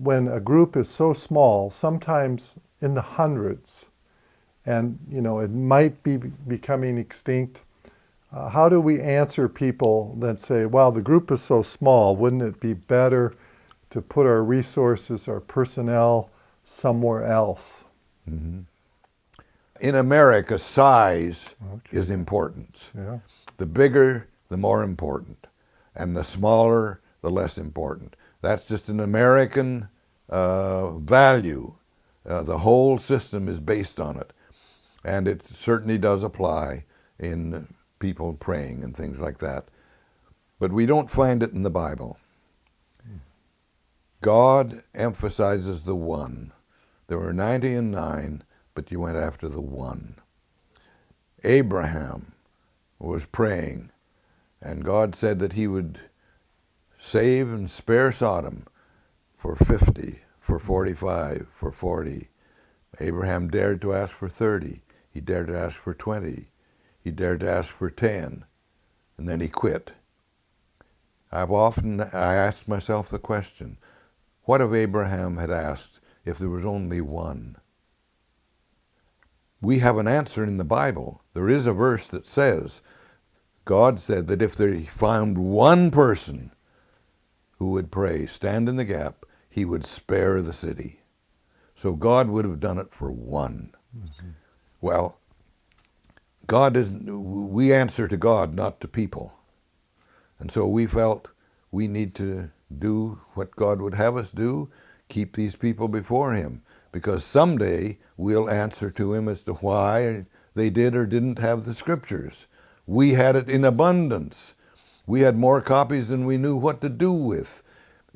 when a group is so small, sometimes in the hundreds, and it might be becoming extinct, how do we answer people that say, well, the group is so small, wouldn't it be better to put our resources, our personnel, somewhere else? Mm-hmm. In America, size is important. Yeah. The bigger, the more important. And the smaller, the less important. That's just an American value. The whole system is based on it. And it certainly does apply in people praying and things like that. But we don't find it in the Bible. God emphasizes the one. There were 99, but you went after the one. Abraham was praying, and God said that he would save and spare Sodom for 50, for 45, for 40. Abraham dared to ask for 30. He dared to ask for 20. He dared to ask for 10. And then he quit. I asked myself the question, what if Abraham had asked if there was only one? We have an answer in the Bible. There is a verse that says, God said that if they found one person who would pray, stand in the gap, he would spare the city. So God would have done it for one. Mm-hmm. Well, we answer to God, not to people. And so we felt we need to do what God would have us do, keep these people before him, because someday we'll answer to him as to why they did or didn't have the scriptures. We had it in abundance. We had more copies than we knew what to do with.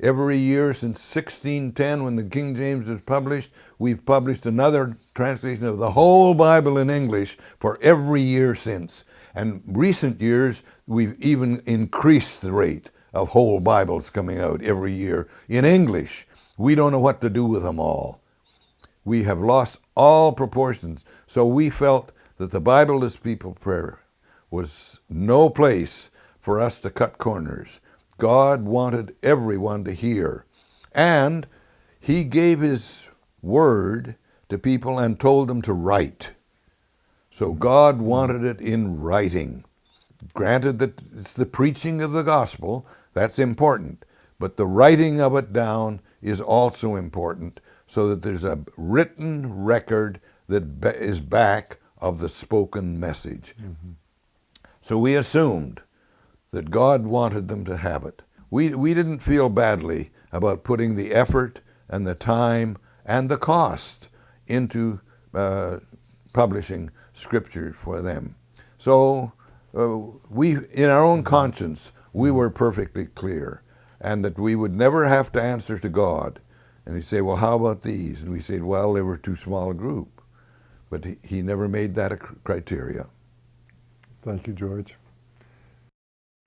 Every year since 1610, when the King James was published, we've published another translation of the whole Bible in English for every year since. And recent years, we've even increased the rate of whole Bibles coming out every year in English. We don't know what to do with them all. We have lost all proportions. So we felt that the Bible as people prayer was no place for us to cut corners. God wanted everyone to hear. And he gave his word to people and told them to write. So God wanted it in writing. Granted that it's the preaching of the gospel, that's important. But the writing of it down is also important, so that there's a written record that is back of the spoken message. Mm-hmm. So we assumed that God wanted them to have it. We didn't feel badly about putting the effort and the time and the cost into publishing scripture for them. So we, in our own conscience, we were perfectly clear, and that we would never have to answer to God. And he'd say, well, how about these? And we said, well, they were too small a group. But he never made that a criteria. Thank you, George.